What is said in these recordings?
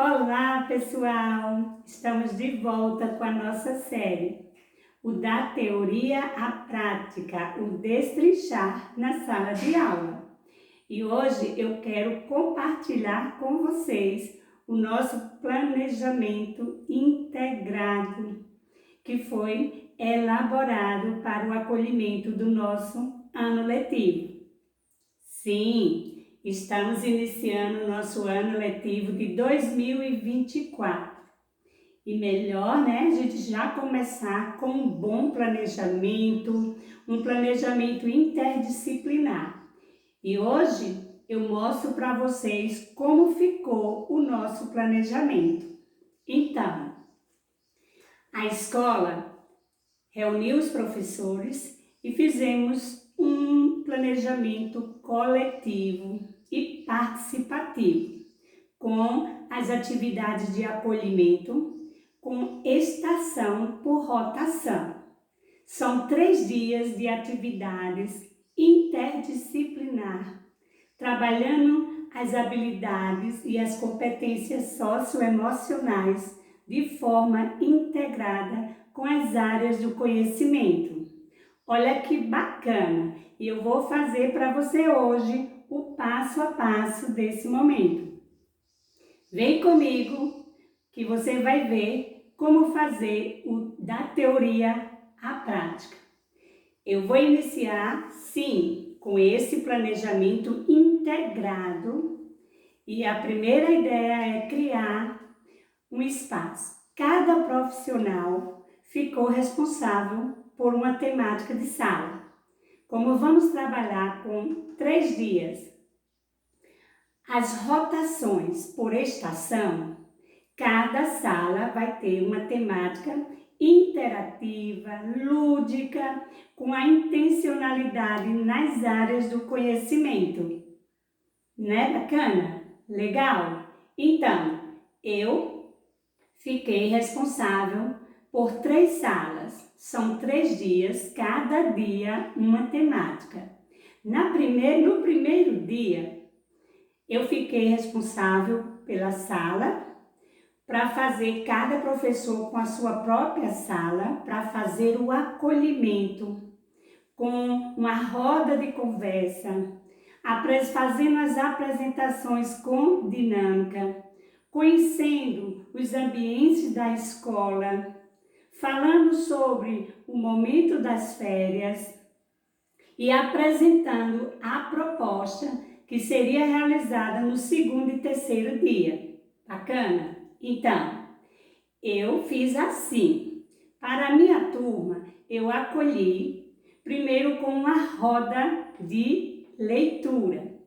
Olá, pessoal! Estamos de volta com a nossa série, o da teoria à prática, o destrinchar na sala de aula. E hoje eu quero compartilhar com vocês o nosso planejamento integrado, que foi elaborado para o acolhimento do nosso ano letivo. Sim! Estamos iniciando o nosso ano letivo de 2024. E melhor, né, a gente já começar com um bom planejamento, um planejamento interdisciplinar. E hoje eu mostro para vocês como ficou o nosso planejamento. Então, a escola reuniu os professores e fizemos um planejamento coletivo e participativo, com as atividades de acolhimento, com estação por rotação. São 3 dias de atividades interdisciplinar, trabalhando as habilidades e as competências socioemocionais de forma integrada com as áreas do conhecimento. Olha que bacana! E eu vou fazer para você hoje o passo a passo desse momento. Vem comigo que você vai ver como fazer o da teoria à prática. Eu vou iniciar, sim, com esse planejamento integrado e a primeira ideia é criar um espaço. Cada profissional ficou responsável por uma temática de sala. Como vamos trabalhar com 3 dias, as rotações por estação, cada sala vai ter uma temática interativa, lúdica, com a intencionalidade nas áreas do conhecimento. Não é bacana? Legal? Então, eu fiquei responsável por 3 salas. São 3 dias, cada dia uma temática. No primeiro dia, eu fiquei responsável pela sala, para fazer cada professor com a sua própria sala, para fazer o acolhimento, com uma roda de conversa, fazendo as apresentações com dinâmica, conhecendo os ambientes da escola, falando sobre o momento das férias e apresentando a proposta que seria realizada no 2º e 3º dia. Bacana? Então, eu fiz assim. Para a minha turma, eu acolhi primeiro com uma roda de leitura.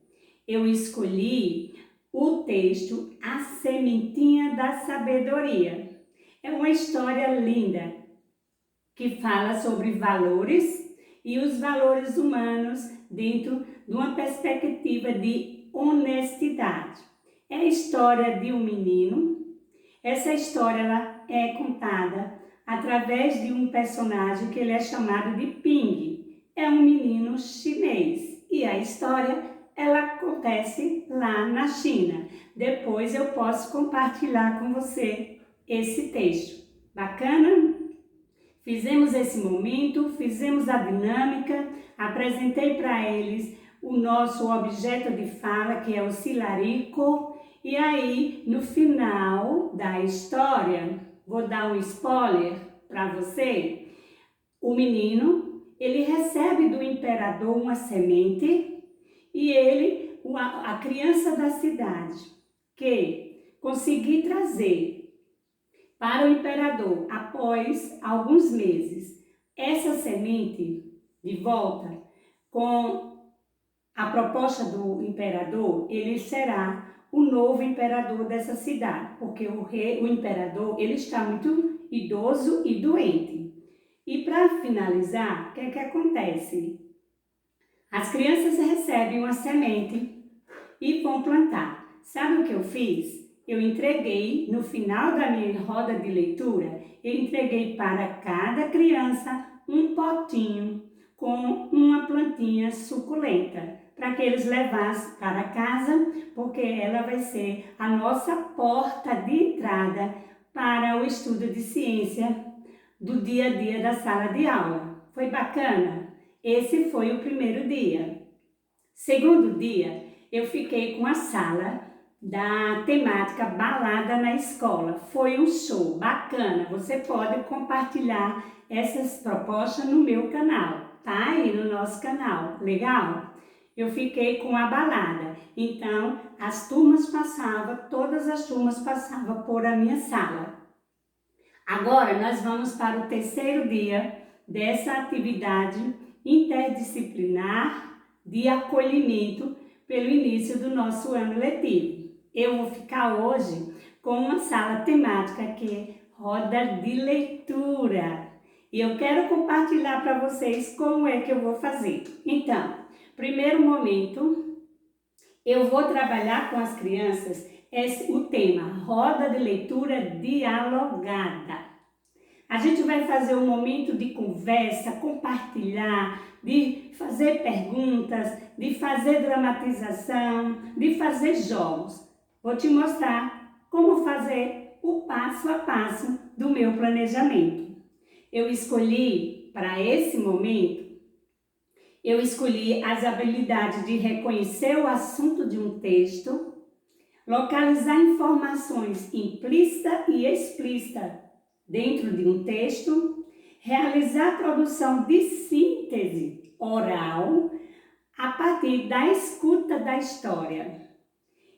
Eu escolhi o texto A Sementinha da Sabedoria. É uma história linda que fala sobre valores e os valores humanos dentro de uma perspectiva de honestidade. É a história de um menino. Essa história ela é contada através de um personagem que ele é chamado de Ping. É um menino chinês e a história ela acontece lá na China. Depois eu posso compartilhar com você esse texto. Bacana? Fizemos esse momento, fizemos a dinâmica, apresentei para eles o nosso objeto de fala, que é o silarico, e aí, no final da história, vou dar um spoiler para você, o menino, ele recebe do imperador uma semente e a criança da cidade, que conseguir trazer para o imperador, após alguns meses, essa semente de volta, com a proposta do imperador, ele será o novo imperador dessa cidade, porque o imperador, ele está muito idoso e doente. E para finalizar, o que é que acontece? As crianças recebem uma semente e vão plantar. Sabe o que eu fiz? Eu entreguei, no final da minha roda de leitura, eu entreguei para cada criança um potinho com uma plantinha suculenta, para que eles levassem para casa, porque ela vai ser a nossa porta de entrada para o estudo de ciência do dia a dia da sala de aula. Foi bacana? Esse foi o primeiro dia. Segundo dia, eu fiquei com a sala da temática balada na escola. Foi um show bacana. Você pode compartilhar essas propostas no meu canal, tá? Aí no nosso canal. Legal? Eu fiquei com a balada. Então, as turmas passavam, todas as turmas passavam por a minha sala. Agora, nós vamos para o terceiro dia dessa atividade interdisciplinar de acolhimento pelo início do nosso ano letivo. Eu vou ficar hoje com uma sala temática que é roda de leitura. E eu quero compartilhar para vocês como é que eu vou fazer. Então, primeiro momento, eu vou trabalhar com as crianças o tema roda de leitura dialogada. A gente vai fazer um momento de conversa, compartilhar, de fazer perguntas, de fazer dramatização, de fazer jogos. Vou te mostrar como fazer o passo a passo do meu planejamento. Eu escolhi, para esse momento, as habilidades de reconhecer o assunto de um texto, localizar informações implícita e explícita dentro de um texto, realizar a produção de síntese oral a partir da escuta da história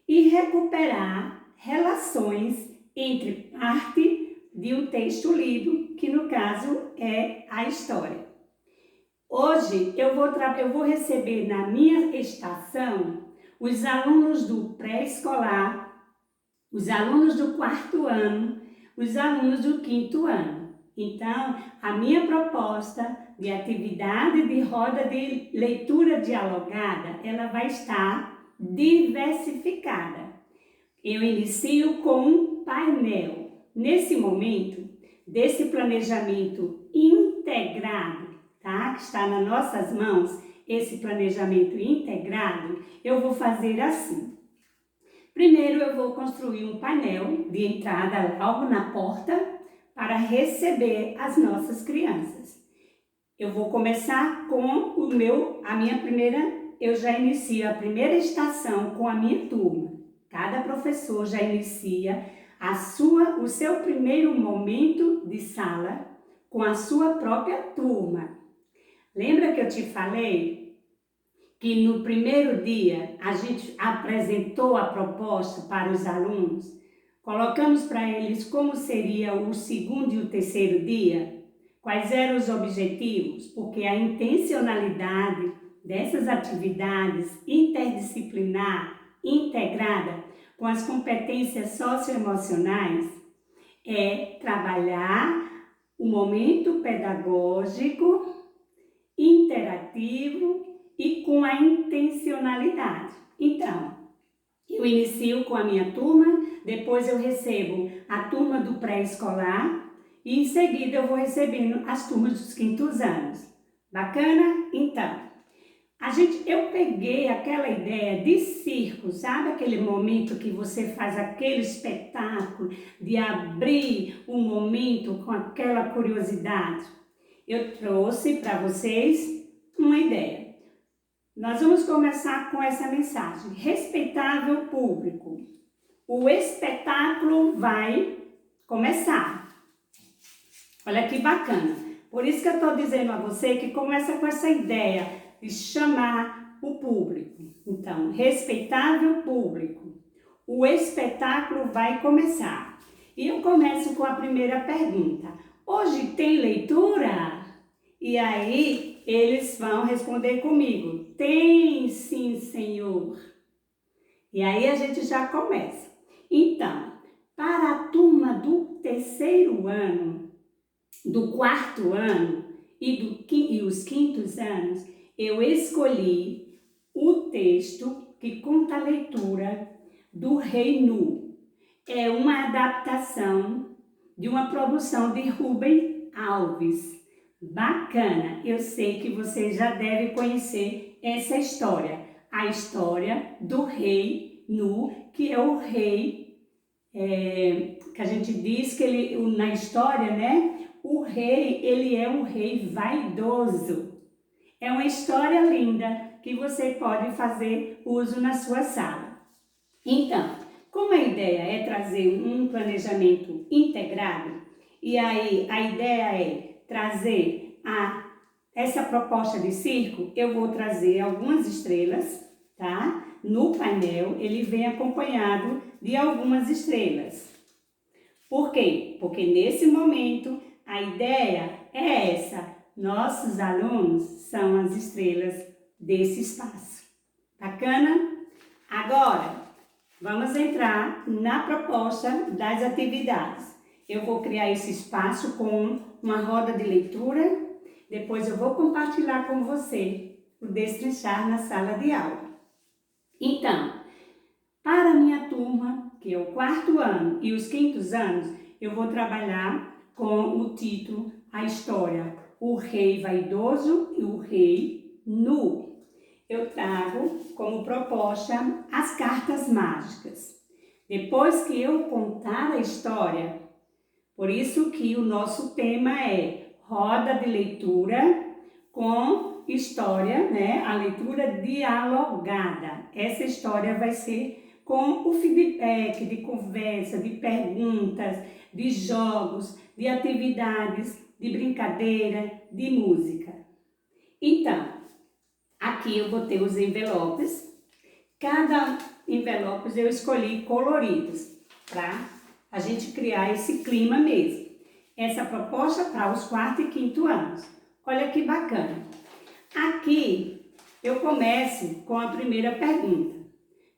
e recuperar relações entre parte de um texto lido, que no caso é a história. Hoje eu vou receber na minha estação os alunos do pré-escolar, os alunos do 4º ano, os alunos do 5º ano. Então, a minha proposta de atividade de roda de leitura dialogada, ela vai estar diversificada. Eu inicio com um painel. Nesse momento, desse planejamento integrado, tá? Que está nas nossas mãos, esse planejamento integrado, eu vou fazer assim. Primeiro, eu vou construir um painel de entrada logo na porta para receber as nossas crianças. Eu vou começar com eu já inicio a primeira estação com a minha turma. Cada professor já inicia o seu primeiro momento de sala com a sua própria turma. Lembra que eu te falei que no primeiro dia a gente apresentou a proposta para os alunos? Colocamos para eles como seria o segundo e o terceiro dia? Quais eram os objetivos? Porque a intencionalidade dessas atividades interdisciplinar, integrada com as competências socioemocionais é trabalhar o momento pedagógico, interativo e com a intencionalidade. Então, eu inicio com a minha turma, depois eu recebo a turma do pré-escolar e em seguida eu vou recebendo as turmas dos 5º anos. Bacana? Então, eu peguei aquela ideia de circo, sabe aquele momento que você faz aquele espetáculo de abrir um momento com aquela curiosidade? Eu trouxe para vocês uma ideia. Nós vamos começar com essa mensagem. Respeitável público, o espetáculo vai começar. Olha que bacana. Por isso que eu estou dizendo a você que começa com essa ideia de chamar o público. Então, respeitável público, o espetáculo vai começar. E eu começo com a primeira pergunta. Hoje tem leitura? E aí, eles vão responder comigo. Tem sim, senhor. E aí a gente já começa. Então, para a turma do 3º ano, do 4º ano e os 5º anos, eu escolhi o texto que conta a leitura do Rei Nu. É uma adaptação de uma produção de Rubem Alves. Bacana, eu sei que você já deve conhecer essa história. a história do rei Nu, que é o rei, que a gente diz que ele, na história, né? O rei, ele é um rei vaidoso. É uma história linda que você pode fazer uso na sua sala. Então, como a ideia é trazer um planejamento integrado, e aí a ideia é trazer essa proposta de circo, eu vou trazer algumas estrelas, tá? No painel, ele vem acompanhado de algumas estrelas. Por quê? Porque nesse momento, a ideia é essa. Nossos alunos são as estrelas desse espaço. Bacana? Agora, vamos entrar na proposta das atividades. Eu vou criar esse espaço com uma roda de leitura. Depois eu vou compartilhar com você o destrinchar na sala de aula. Então, para a minha turma, que é o 4º ano e os 5º anos, eu vou trabalhar com o título, a história, o rei vaidoso e o rei nu. Eu trago como proposta as cartas mágicas. Depois que eu contar a história, por isso que o nosso tema é roda de leitura com história, né? A leitura dialogada. Essa história vai ser com o feedback de conversa, de perguntas, de jogos, de atividades, de brincadeira, de música. Então, aqui eu botei os envelopes. Cada envelope eu escolhi coloridos para a gente criar esse clima mesmo. Essa proposta para os 4º e 5º anos. Olha que bacana. Aqui eu começo com a primeira pergunta.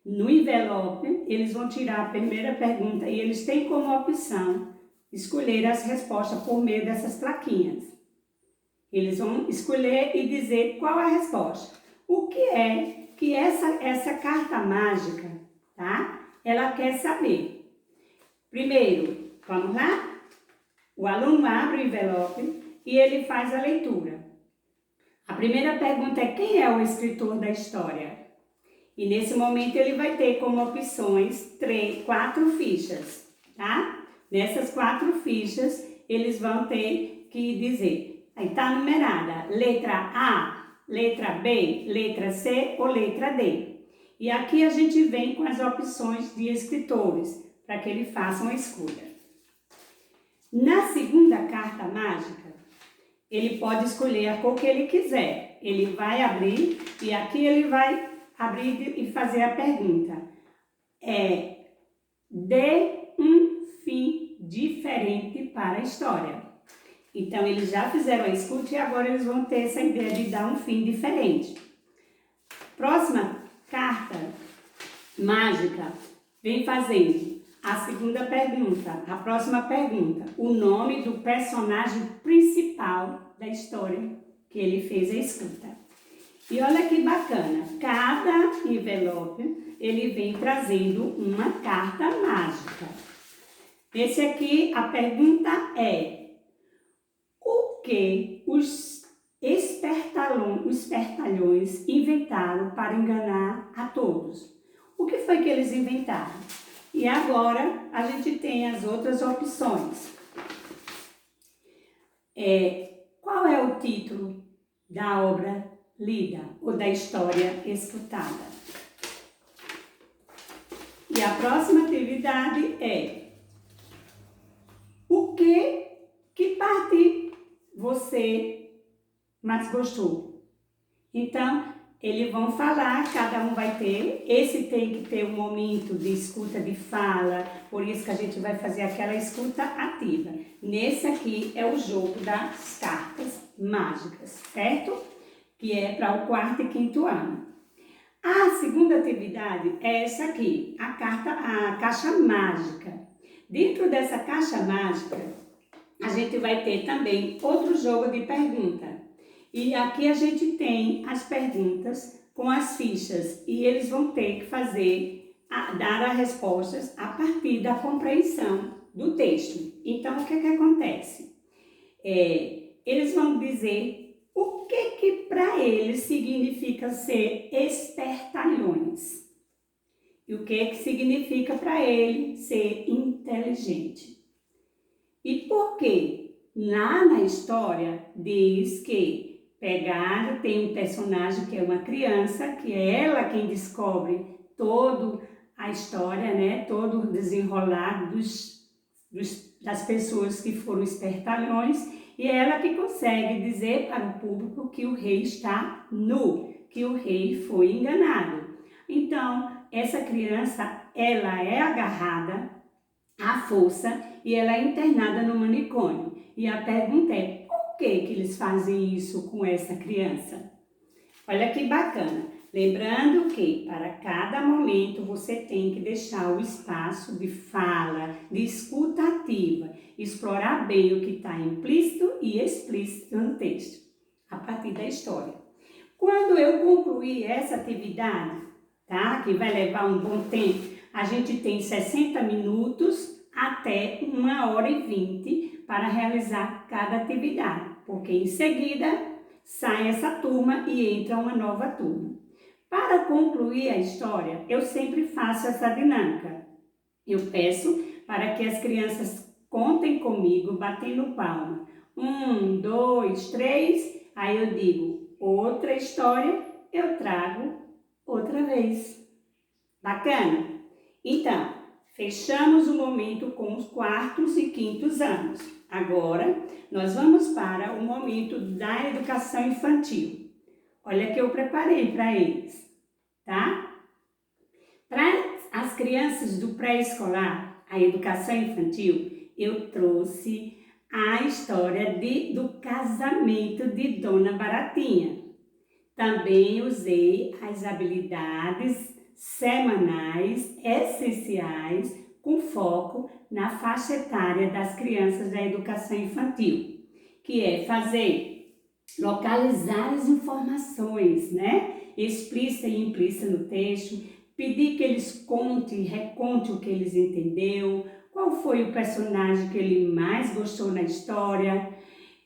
No envelope, eles vão tirar a primeira pergunta e eles têm como opção escolher as respostas por meio dessas plaquinhas. Eles vão escolher e dizer qual é a resposta. O que é que essa carta mágica, tá? Ela quer saber. Primeiro, vamos lá? O aluno abre o envelope e ele faz a leitura. A primeira pergunta é: quem é o escritor da história? E nesse momento ele vai ter como opções 4 fichas, tá? Nessas 4 fichas, eles vão ter que dizer, aí tá numerada, letra A, letra B, letra C ou letra D. E aqui a gente vem com as opções de escritores, para que ele faça uma escolha. Na segunda carta mágica, ele pode escolher a cor que ele quiser. Ele vai abrir e aqui ele vai abrir e fazer a pergunta. Dê um fim diferente para a história. Então, eles já fizeram a escuta e agora eles vão ter essa ideia de dar um fim diferente. Próxima carta mágica vem fazendo a segunda pergunta, a próxima pergunta. O nome do personagem principal da história que ele fez a escuta. E olha que bacana, cada envelope ele vem trazendo uma carta mágica. Esse aqui, a pergunta é: o que os espertalhões inventaram para enganar a todos? O que foi que eles inventaram? E agora a gente tem as outras opções. Qual é o título da obra lida ou da história escutada? E a próxima atividade é: o que parte você mais gostou? Então, eles vão falar, cada um vai ter, esse tem que ter um momento de escuta de fala, por isso que a gente vai fazer aquela escuta ativa. Nesse aqui é o jogo das cartas mágicas, certo? Que é para o 4º e 5º ano. A segunda atividade é essa aqui, a caixa mágica. Dentro dessa caixa mágica, a gente vai ter também outro jogo de pergunta. E aqui a gente tem as perguntas com as fichas e eles vão ter que dar as respostas a partir da compreensão do texto. Então, o que acontece? Eles vão dizer o que para eles significa ser espertalhões. E o que significa para ele ser inteligente? E por quê? Lá na história diz que tem um personagem que é uma criança, que é ela quem descobre toda a história, né? Todo o desenrolar das pessoas que foram espertalhões, e é ela que consegue dizer para o público que o rei está nu, que o rei foi enganado. Então, essa criança, ela é agarrada à força e ela é internada no manicômio. E a pergunta é, por que eles fazem isso com essa criança? Olha que bacana. Lembrando que para cada momento você tem que deixar o espaço de fala, de escuta ativa, explorar bem o que está implícito e explícito no texto, a partir da história. Quando eu concluir essa atividade, tá? Que vai levar um bom tempo, a gente tem 60 minutos até 1h20 para realizar cada atividade, porque em seguida sai essa turma e entra uma nova turma. Para concluir a história, eu sempre faço essa dinâmica. Eu peço para que as crianças contem comigo, batendo palma. 1, 2, 3, aí eu digo outra história, eu trago outra vez. Bacana? Então, fechamos o momento com os quartos e quintos anos. Agora, nós vamos para o momento da educação infantil. Olha que eu preparei para eles, tá? Para as crianças do pré-escolar, a educação infantil, eu trouxe a história do casamento de Dona Baratinha. Também usei as habilidades semanais essenciais com foco na faixa etária das crianças da educação infantil, que é localizar as informações, né? Explícita e implícita no texto, pedir que eles recontem o que eles entenderam, qual foi o personagem que ele mais gostou na história,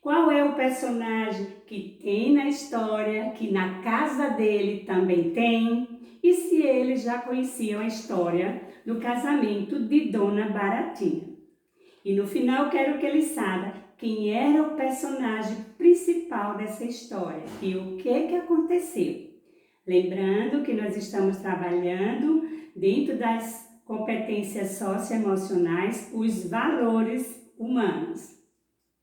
qual é o personagem que tem na história, que na casa dele também tem, e se eles já conheciam a história do casamento de Dona Baratinha. E no final quero que eles saibam quem era o personagem principal dessa história e o que aconteceu. Lembrando que nós estamos trabalhando dentro das competências socioemocionais os valores humanos.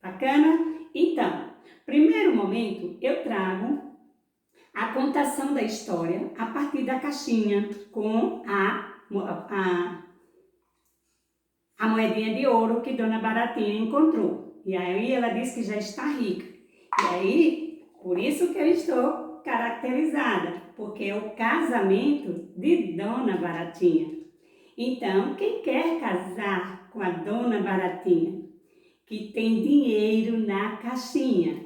Bacana? Então, primeiro momento eu trago a contação da história a partir da caixinha com a moedinha de ouro que Dona Baratinha encontrou. E aí ela disse que já está rica. E aí, por isso que eu estou caracterizada, porque é o casamento de Dona Baratinha. Então, quem quer casar com a Dona Baratinha, que tem dinheiro na caixinha?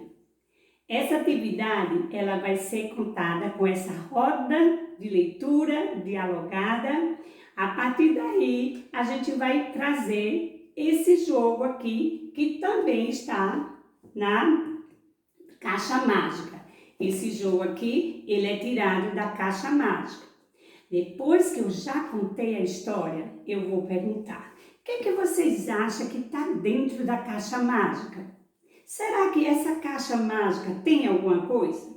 Essa atividade ela vai ser contada com essa roda de leitura dialogada. A partir daí, a gente vai trazer esse jogo aqui, que também está na caixa mágica. Esse jogo aqui, ele é tirado da caixa mágica. Depois que eu já contei a história, eu vou perguntar: o que vocês acham que está dentro da caixa mágica? Será que essa caixa mágica tem alguma coisa?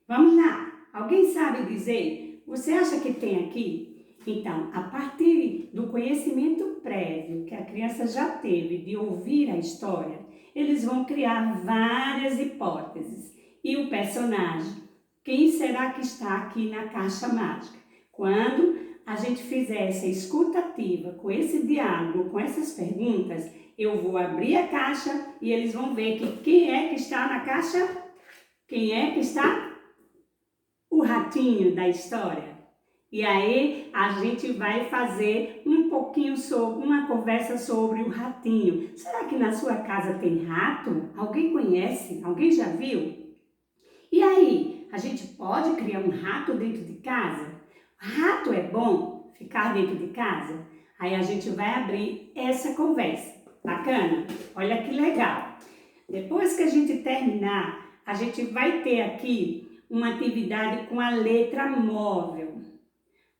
Vamos lá, alguém sabe dizer? Você acha que tem aqui? Então, a partir do conhecimento prévio que a criança já teve de ouvir a história, eles vão criar várias hipóteses. E o personagem, quem será que está aqui na caixa mágica? Quando a gente fizer essa escuta ativa com esse diálogo, com essas perguntas, eu vou abrir a caixa e eles vão ver que quem é que está na caixa? Quem é que está? O ratinho da história. E aí a gente vai fazer um pouquinho sobre uma conversa sobre o ratinho. Será que na sua casa tem rato? Alguém conhece? Alguém já viu? E aí, a gente pode criar um rato dentro de casa? Rato é bom ficar dentro de casa? Aí a gente vai abrir essa conversa. Bacana? Olha que legal. Depois que a gente terminar a gente vai ter aqui uma atividade com a letra móvel.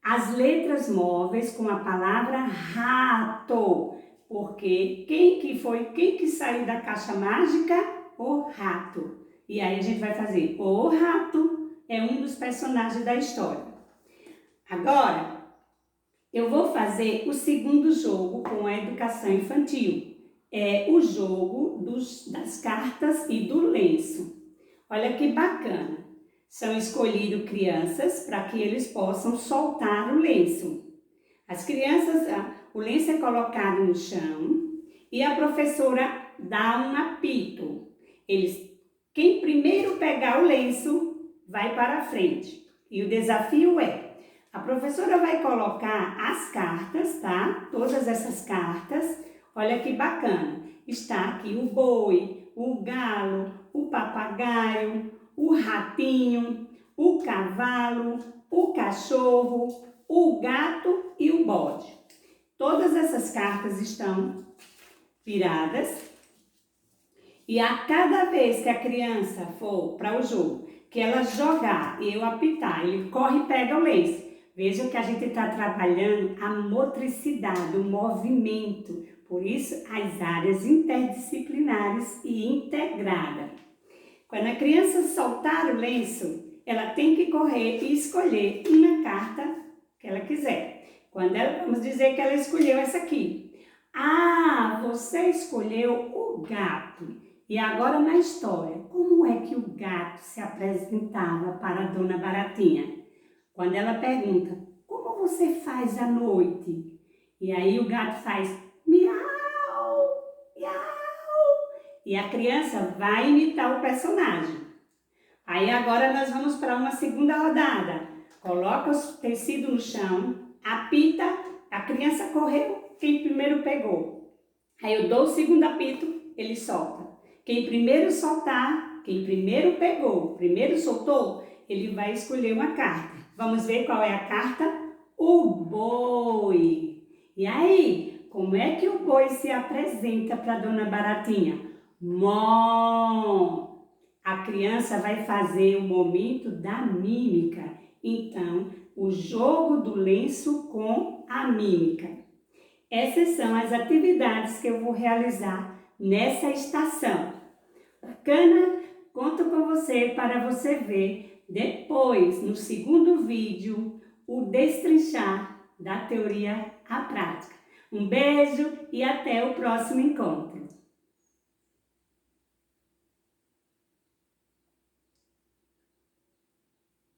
As letras móveis com a palavra rato, porque quem que saiu da caixa mágica? O rato. E aí a gente vai fazer o rato é um dos personagens da história. Agora, eu vou fazer o segundo jogo com a educação infantil. É o jogo das cartas e do lenço. Olha que bacana. São escolhidas crianças para que eles possam soltar o lenço. As crianças, o lenço é colocado no chão e a professora dá um apito. Quem primeiro pegar o lenço vai para a frente. E o desafio é, a professora vai colocar as cartas, tá? Todas essas cartas. Olha que bacana. Está aqui o boi, o galo, o papagaio, o ratinho, o cavalo, o cachorro, o gato e o bode. Todas essas cartas estão viradas e a cada vez que a criança for para o jogo, que ela jogar e eu apitar, ele corre e pega o lenço. Veja que a gente está trabalhando a motricidade, o movimento, por isso as áreas interdisciplinares e integradas. Quando a criança soltar o lenço, ela tem que correr e escolher uma carta que ela quiser. Vamos dizer que ela escolheu essa aqui. Ah, você escolheu o gato. E agora na história, como é que o gato se apresentava para a Dona Baratinha? Quando ela pergunta, como você faz à noite? E aí o gato faz miau, miau. E a criança vai imitar o personagem. Aí agora nós vamos para uma segunda rodada. Coloca o tecido no chão, apita, a criança correu, quem primeiro pegou. Aí eu dou o segundo apito, ele solta. Quem primeiro soltar, quem primeiro pegou, primeiro soltou, ele vai escolher uma carta. Vamos ver qual é a carta? O boi. E aí, como é que o boi se apresenta para a Dona Baratinha? Mó. A criança vai fazer o momento da mímica. Então, o jogo do lenço com a mímica. Essas são as atividades que eu vou realizar nessa estação. Bacana? Conto com você para você ver depois, no segundo vídeo, o destrinchar da teoria à prática. Um beijo e até o próximo encontro.